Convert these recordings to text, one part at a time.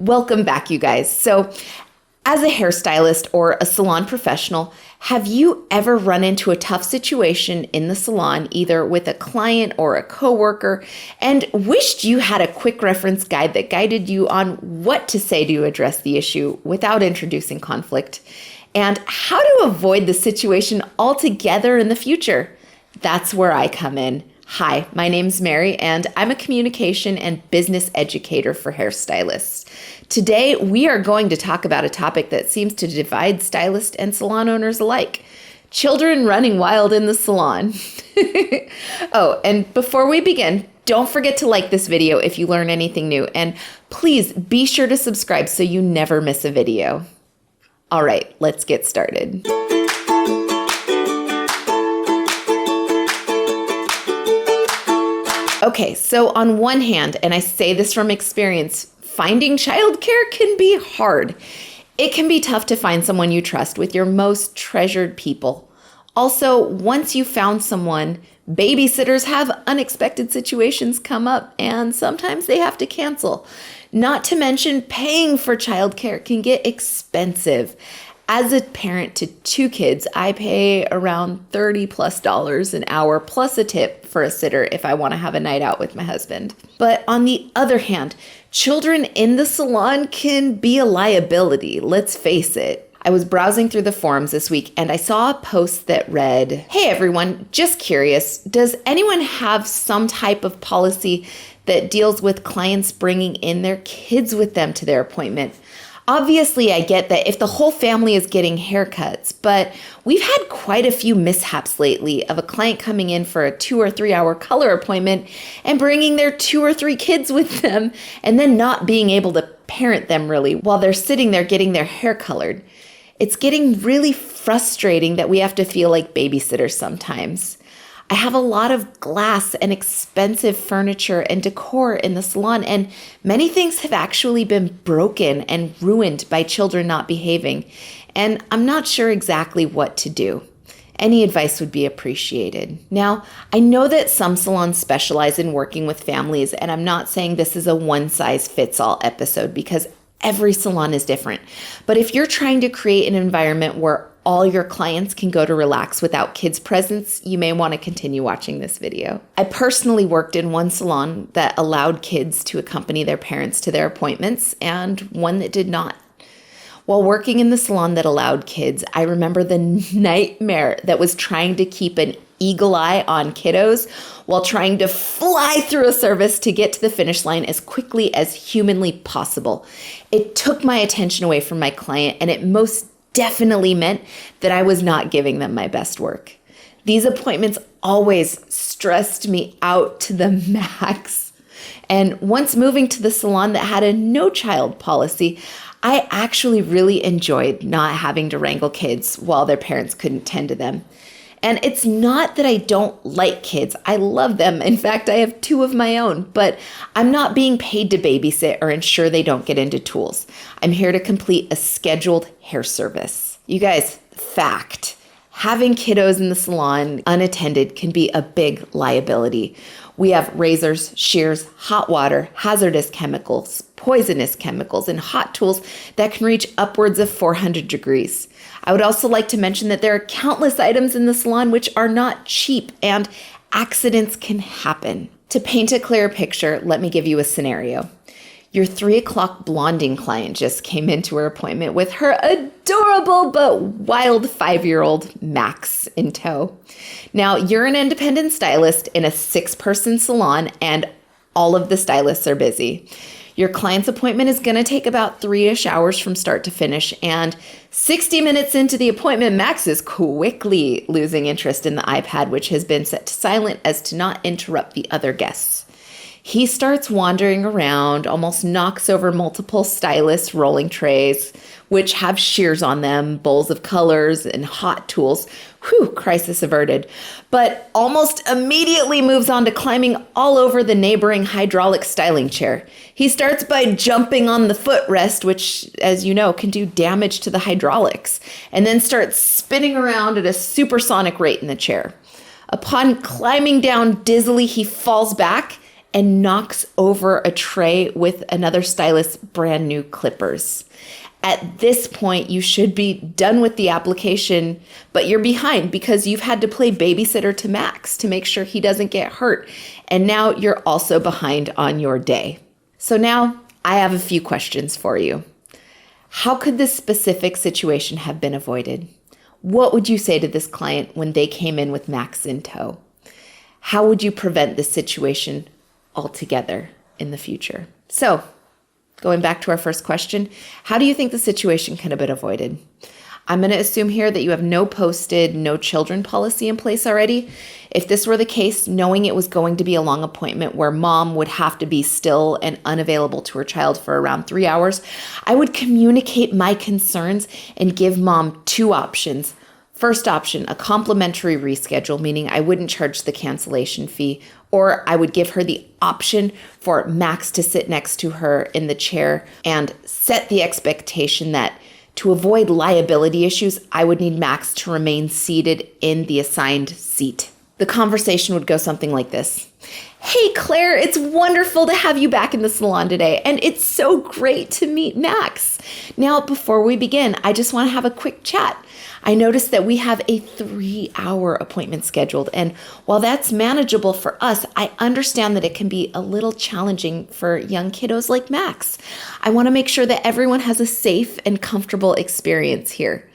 Welcome back, you guys. So, as a hairstylist or a salon professional, have you ever run into a tough situation in the salon, either with a client or a coworker, and wished you had a quick reference guide that guided you on what to say to address the issue without introducing conflict, and how to avoid the situation altogether in the future? That's where I come in. Hi, my name's Mary, and I'm a communication and business educator for hairstylists. Today, we are going to talk about a topic that seems to divide stylists and salon owners alike: children running wild in the salon. Oh, and before we begin, don't forget to like this video if you learn anything new, and please be sure to subscribe so you never miss a video. All right, let's get started. Okay, so on one hand, and I say this from experience, finding childcare can be hard. It can be tough to find someone you trust with your most treasured people. Also, once you found someone, babysitters have unexpected situations come up, and sometimes they have to cancel. Not to mention, paying for childcare can get expensive. As a parent to 2 kids, I pay around $30+ an hour plus a tip for a sitter if I want to have a night out with my husband. But on the other hand, children in the salon can be a liability, let's face it. I was browsing through the forums this week and I saw a post that read, "Hey everyone, just curious, does anyone have some type of policy that deals with clients bringing in their kids with them to their appointment?" Obviously, I get that if the whole family is getting haircuts, but we've had quite a few mishaps lately of a client coming in for a 2 or 3 hour color appointment and bringing their 2 or 3 kids with them and then not being able to parent them really while they're sitting there getting their hair colored. It's getting really frustrating that we have to feel like babysitters sometimes. I have a lot of glass and expensive furniture and decor in the salon, and many things have actually been broken and ruined by children not behaving, and I'm not sure exactly what to do. Any advice would be appreciated. Now, I know that some salons specialize in working with families, and I'm not saying this is a one-size-fits-all episode because every salon is different. But if you're trying to create an environment where all your clients can go to relax without kids' presence, you may want to continue watching this video. I personally worked in one salon that allowed kids to accompany their parents to their appointments and one that did not. While working in the salon that allowed kids, I remember the nightmare that was trying to keep an eagle eye on kiddos while trying to fly through a service to get to the finish line as quickly as humanly possible. It took my attention away from my client, and it most definitely meant that I was not giving them my best work. These appointments always stressed me out to the max. And once moving to the salon that had a no child policy, I actually really enjoyed not having to wrangle kids while their parents couldn't tend to them. And it's not that I don't like kids. I love them. In fact, I have 2 of my own, but I'm not being paid to babysit or ensure they don't get into tools. I'm here to complete a scheduled hair service. You guys, fact, having kiddos in the salon unattended can be a big liability. We have razors, shears, hot water, hazardous chemicals, poisonous chemicals, and hot tools that can reach upwards of 400 degrees. I would also like to mention that there are countless items in the salon which are not cheap, and accidents can happen. To paint a clearer picture, let me give you a scenario. Your 3 o'clock blonding client just came into her appointment with her adorable but wild 5-year-old Max in tow. Now, you're an independent stylist in a 6-person salon, and all of the stylists are busy. Your client's appointment is going to take about 3-ish hours from start to finish, and 60 minutes into the appointment, Max is quickly losing interest in the iPad, which has been set to silent as to not interrupt the other guests. He starts wandering around, almost knocks over multiple stylist rolling trays, which have shears on them, bowls of colors, and hot tools. Whew, crisis averted. But almost immediately moves on to climbing all over the neighboring hydraulic styling chair. He starts by jumping on the footrest, which, as you know, can do damage to the hydraulics, and then starts spinning around at a supersonic rate in the chair. Upon climbing down dizzily, he falls back and knocks over a tray with another stylist's brand new clippers. At this point, you should be done with the application, but you're behind because you've had to play babysitter to Max to make sure he doesn't get hurt. And now you're also behind on your day. So now I have a few questions for you. How could this specific situation have been avoided? What would you say to this client when they came in with Max in tow? How would you prevent this situation altogether in the future? So, going back to our first question, how do you think the situation could have been avoided? I'm going to assume here that you have no posted, no children policy in place already. If this were the case, knowing it was going to be a long appointment where mom would have to be still and unavailable to her child for around 3 hours, I would communicate my concerns and give mom two options. First option, a complimentary reschedule, meaning I wouldn't charge the cancellation fee, or I would give her the option for Max to sit next to her in the chair and set the expectation that to avoid liability issues, I would need Max to remain seated in the assigned seat. The conversation would go something like this. Hey, Claire, it's wonderful to have you back in the salon today, and it's so great to meet Max. Now, before we begin, I just want to have a quick chat. I noticed that we have a 3-hour appointment scheduled, and while that's manageable for us, I understand that it can be a little challenging for young kiddos like Max. I want to make sure that everyone has a safe and comfortable experience here.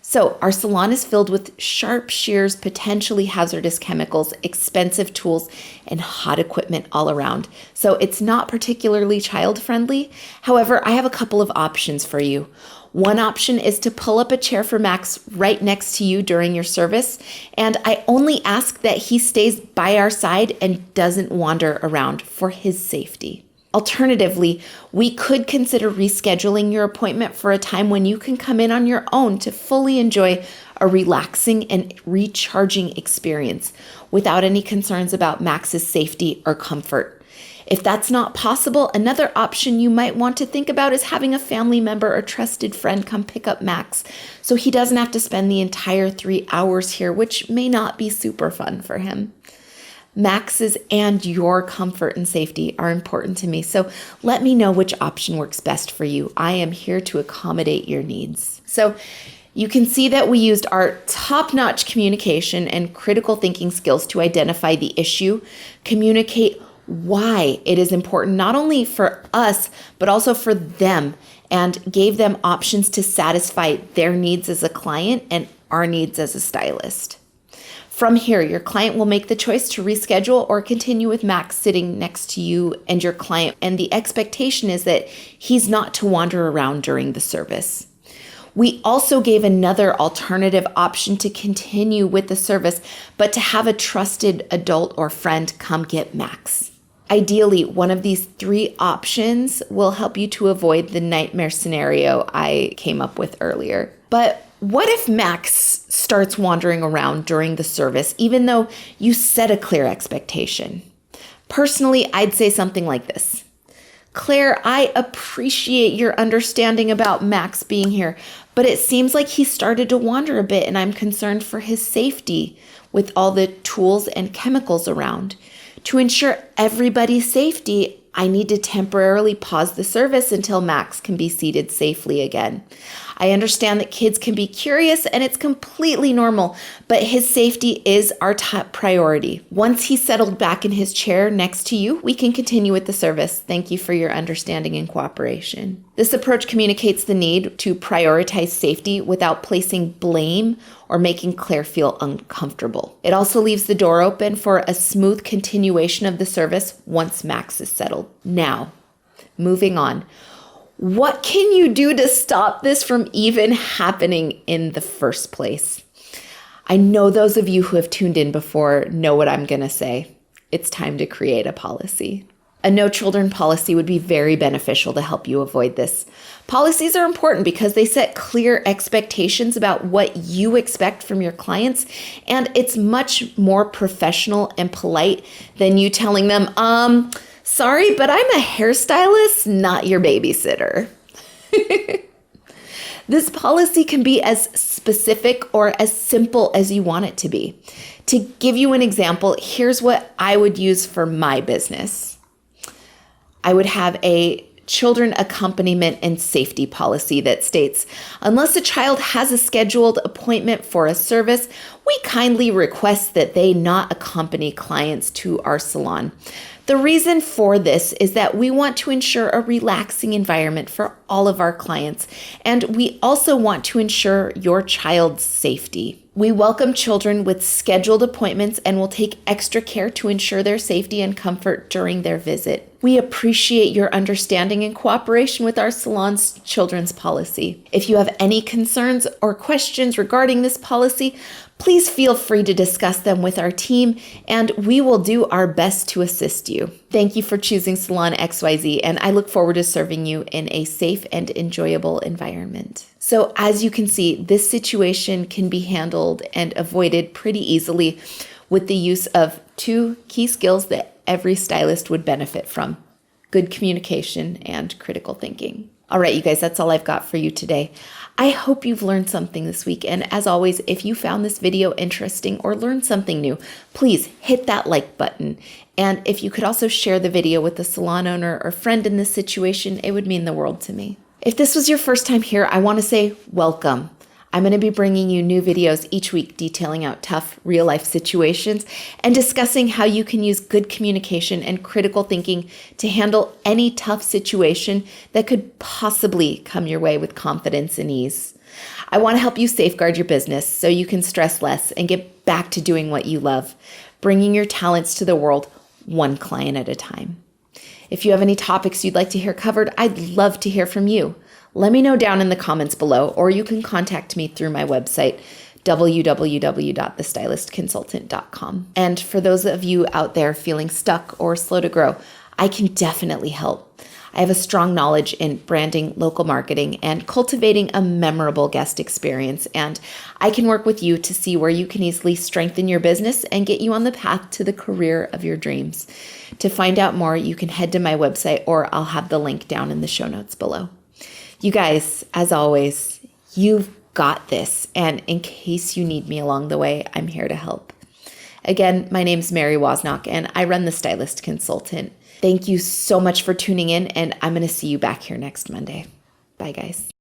So our salon is filled with sharp shears, potentially hazardous chemicals, expensive tools, and hot equipment all around. So it's not particularly child-friendly. However, I have a couple of options for you. One option is to pull up a chair for Max right next to you during your service, and I only ask that he stays by our side and doesn't wander around for his safety. Alternatively, we could consider rescheduling your appointment for a time when you can come in on your own to fully enjoy a relaxing and recharging experience without any concerns about Max's safety or comfort. If that's not possible, another option you might want to think about is having a family member or trusted friend come pick up Max so he doesn't have to spend the entire 3 hours here, which may not be super fun for him. Max's and your comfort and safety are important to me, so let me know which option works best for you. I am here to accommodate your needs. So you can see that we used our top-notch communication and critical thinking skills to identify the issue, communicate why it is important not only for us, but also for them, and gave them options to satisfy their needs as a client and our needs as a stylist. From here, your client will make the choice to reschedule or continue with Max sitting next to you and your client, and the expectation is that he's not to wander around during the service. We also gave another alternative option to continue with the service, but to have a trusted adult or friend come get Max. Ideally, one of these 3 options will help you to avoid the nightmare scenario I came up with earlier. But what if Max starts wandering around during the service, even though you set a clear expectation? Personally, I'd say something like this. Claire, I appreciate your understanding about Max being here, but it seems like he started to wander a bit and I'm concerned for his safety with all the tools and chemicals around. To ensure everybody's safety, I need to temporarily pause the service until Max can be seated safely again. I understand that kids can be curious and it's completely normal, but his safety is our top priority. Once he's settled back in his chair next to you, we can continue with the service. Thank you for your understanding and cooperation. This approach communicates the need to prioritize safety without placing blame or making Claire feel uncomfortable. It also leaves the door open for a smooth continuation of the service once Max is settled. Now, moving on. What can you do to stop this from even happening in the first place? I know those of you who have tuned in before know what I'm going to say. It's time to create a policy. A no children policy would be very beneficial to help you avoid this. Policies are important because they set clear expectations about what you expect from your clients, and it's much more professional and polite than you telling them, sorry, but I'm a hairstylist, not your babysitter. This policy can be as specific or as simple as you want it to be. To give you an example, here's what I would use for my business. I would have a children accompaniment and safety policy that states, unless a child has a scheduled appointment for a service, we kindly request that they not accompany clients to our salon. The reason for this is that we want to ensure a relaxing environment for all of our clients, and we also want to ensure your child's safety. We welcome children with scheduled appointments and will take extra care to ensure their safety and comfort during their visit. We appreciate your understanding and cooperation with our salon's children's policy. If you have any concerns or questions regarding this policy, please feel free to discuss them with our team, and we will do our best to assist you. Thank you for choosing Salon XYZ, and I look forward to serving you in a safe and enjoyable environment. So as you can see, this situation can be handled and avoided pretty easily with the use of 2 key skills that every stylist would benefit from: good communication and critical thinking. All right, you guys, that's all I've got for you today. I hope you've learned something this week. And as always, if you found this video interesting or learned something new, please hit that like button. And if you could also share the video with a salon owner or friend in this situation, it would mean the world to me. If this was your first time here, I want to say welcome. I'm going to be bringing you new videos each week detailing out tough real-life situations and discussing how you can use good communication and critical thinking to handle any tough situation that could possibly come your way with confidence and ease. I want to help you safeguard your business so you can stress less and get back to doing what you love, bringing your talents to the world one client at a time. If you have any topics you'd like to hear covered, I'd love to hear from you. Let me know down in the comments below, or you can contact me through my website, www.thestylistconsultant.com. And for those of you out there feeling stuck or slow to grow, I can definitely help. I have a strong knowledge in branding, local marketing, and cultivating a memorable guest experience, and I can work with you to see where you can easily strengthen your business and get you on the path to the career of your dreams. To find out more, you can head to my website, or I'll have the link down in the show notes below. You guys, as always, you've got this. And in case you need me along the way, I'm here to help. Again, my name's Mary Wozniak, and I run the Stylist Consultant. Thank you so much for tuning in, and I'm going to see you back here next Monday. Bye, guys.